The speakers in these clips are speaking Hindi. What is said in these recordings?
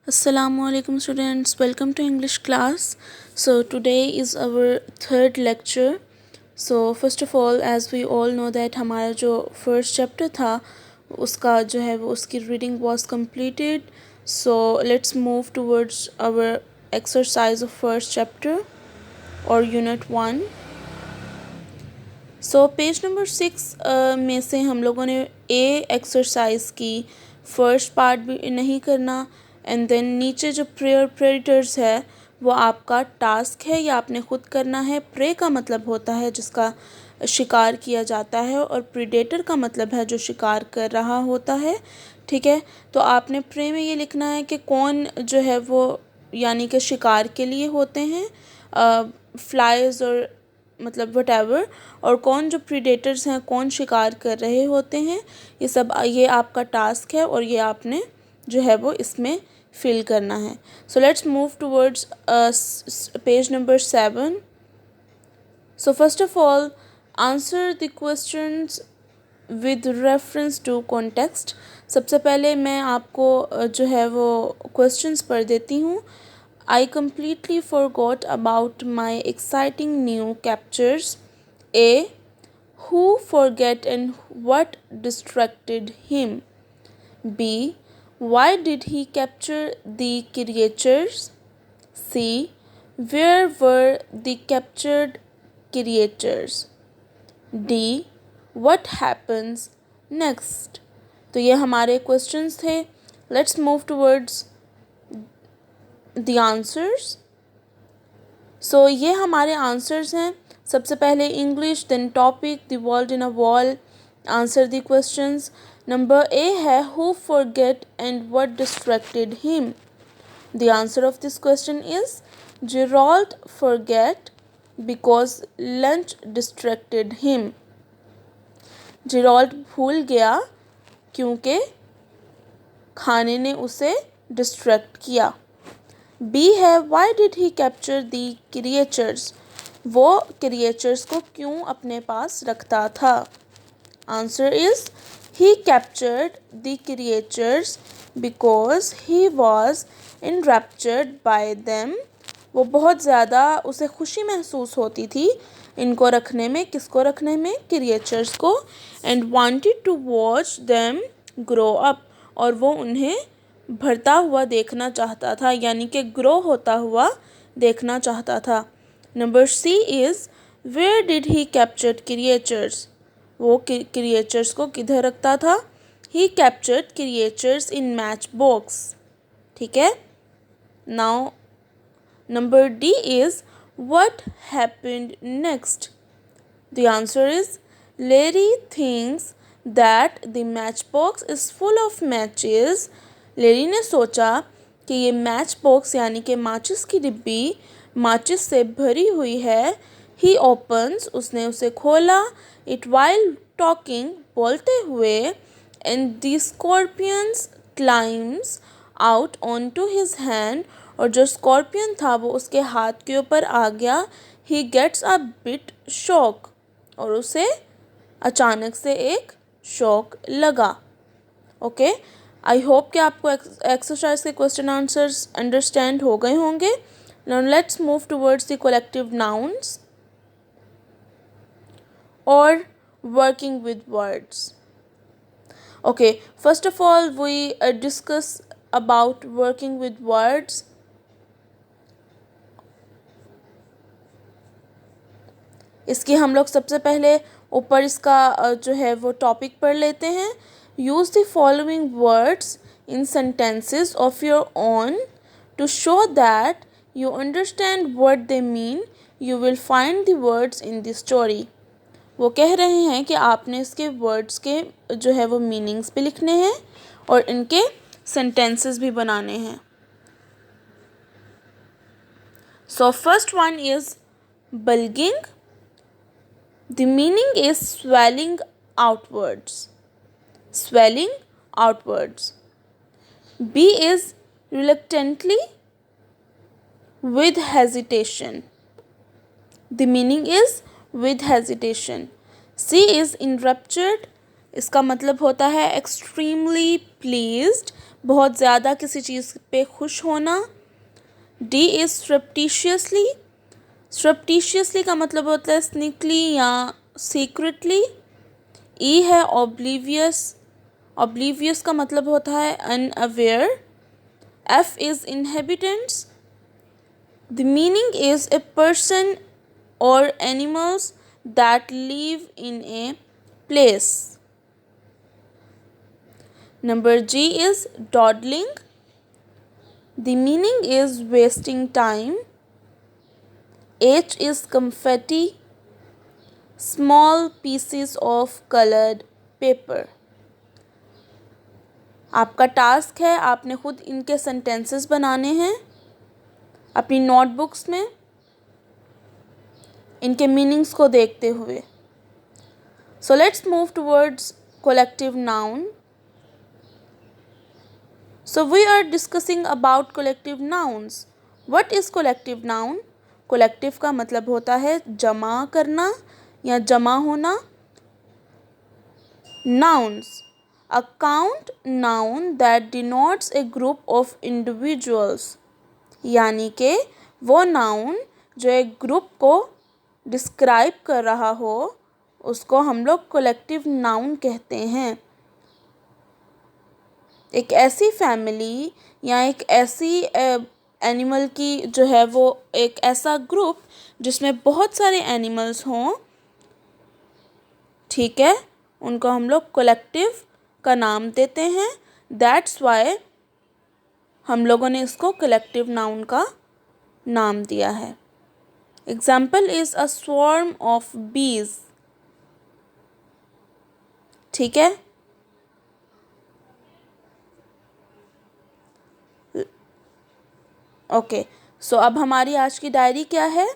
Assalamualaikum students, welcome to English class. So today is our third lecture. So first of all, as we all know that हमारा जो first chapter था उसका जो है वो उसकी reading was completed. So let's move towards our exercise of first chapter or unit 1. So page number 6 में से हम लोगों ने ए एक्सरसाइज की फर्स्ट पार्ट भी नहीं करना एंड देन नीचे जो प्रेडिटर्स है वो आपका टास्क है या आपने खुद करना है। प्रे का मतलब होता है जिसका शिकार किया जाता है और प्रीडेटर का मतलब है जो शिकार कर रहा होता है। ठीक है, तो आपने प्रे में ये लिखना है कि कौन जो है वो यानी कि शिकार के लिए होते हैं फ्लाइज और मतलब वटेवर, और कौन जो प्रीडेटर्स हैं कौन शिकार कर रहे होते हैं। ये आपका टास्क है और ये आपने जो है वो इसमें फिल करना है। So let's move towards page number 7. So first of all answer the questions with reference to context. सबसे पहले मैं आपको जो है वो क्वेश्चंस पढ़ देती हूँ। I completely forgot about my exciting new captures. A. Who forget and what distracted him? B. Why did he capture the creatures? C. Where were the captured creatures? D. What happens next? तो ये हमारे questions थे. Let's move towards the answers. सो ये हमारे आंसर्स हैं। सबसे पहले English, then topic, the world in a wall, answer the questions. Number A है who forget and what distracted him. The answer of this question is Gerald forget because lunch distracted him. Gerald भूल गया क्योंकि खाने ने उसे डिस्ट्रैक्ट किया। बी है why did he capture the creatures, वो क्रिएचर्स को क्यों अपने पास रखता था। Answer is he captured the creatures because he was enraptured by them, वो बहुत ज़्यादा उसे खुशी महसूस होती थी इनको रखने में। किसको रखने में? क्रिएचर्स को। And wanted to watch them grow up, और वो उन्हें बढ़ता हुआ देखना चाहता था यानी कि ग्रो होता हुआ देखना चाहता था। Number C is where did he captured creatures, वो क्रिएचर्स को किधर रखता था? He captured creatures in matchbox. ठीक है, now number D is what happened next. The answer is Larry thinks that the matchbox is full of matches. Larry ने सोचा कि ये मैच बॉक्स यानी कि माचिस की डिब्बी माचिस से भरी हुई है। ही ओपन्स, उसने उसे खोला। इट वाइल टॉकिंग, बोलते हुए। And the scorpions climbs out on to his hand, और जो स्कॉर्पियन था वो उसके हाथ के ऊपर आ गया। He gets a bit shock, और उसे अचानक से एक शॉक लगा। ओके, आई होप कि आपको एक्सरसाइज के क्वेश्चन आंसर्स अंडरस्टैंड हो गए होंगे। Now let's move towards the collective nouns और working with words. Okay, first of all we discuss about working with words. इसकी हम लोग सबसे पहले ऊपर इसका जो है वो टॉपिक पढ़ लेते हैं। Use the following words in sentences of your own to show that you understand what they mean. You will find the words in the story. वो कह रहे हैं कि आपने इसके वर्ड्स के जो है वो मीनिंग्स भी लिखने हैं और इनके सेंटेंसेस भी बनाने हैं। So first one is bulging. The meaning is swelling outwards. Swelling outwards. B is reluctantly, with hesitation. The meaning is with hesitation. C is enraptured. इसका मतलब होता है extremely pleased बहुत ज़्यादा किसी चीज़ पे खुश होना। D is सरप्टिशियसली। सरप्टिशियसली का मतलब होता है स्नीकली या सीक्रेटली। ई है ऑब्लीवियस। ऑब्लीवियस का मतलब होता है unaware. F is inhabitants. The meaning is a person और animals that live in a place. Number G is dawdling. The meaning is wasting time. H is confetti. Small pieces of colored paper. आपका टास्क है, आपने खुद इनके सेंटेंसेस बनाने हैं अपनी नोटबुक्स में इनके मीनिंग्स को देखते हुए। सो let's move towards collective noun. So we are discussing about collective nouns. What is collective noun? Collective का मतलब होता है जमा करना या जमा होना। Nouns. A count noun that denotes a group of individuals. यानी कि वो noun जो एक ग्रुप को डिस्क्राइब कर रहा हो उसको हम लोग collective noun कहते हैं। एक ऐसी फैमिली या एक ऐसी एनिमल की जो है वो एक ऐसा ग्रुप जिसमें बहुत सारे एनिमल्स हों, ठीक है, उनको हम लोग कलेक्टिव का नाम देते हैं। दैट्स वाई हम लोगों ने इसको कलेक्टिव नाउन का नाम दिया है। Example is a swarm of बीज। ठीक है, ओके। सो अब हमारी आज की डायरी क्या है?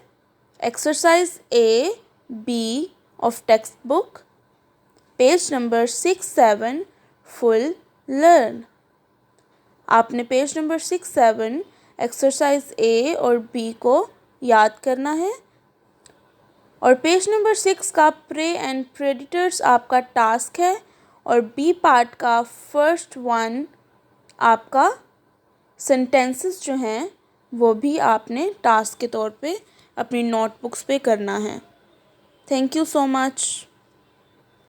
Exercise A-B of text book, page number 6-7 full learn. आपने पेज नंबर 6-7 एक्सरसाइज A और B को याद करना है और पेज नंबर 6 का प्रे एंड प्रेडिटर्स आपका टास्क है और B पार्ट का फर्स्ट वन आपका सेंटेंसेस जो हैं वो भी आपने टास्क के तौर पे अपनी नोटबुक्स पे करना है। Thank you so much.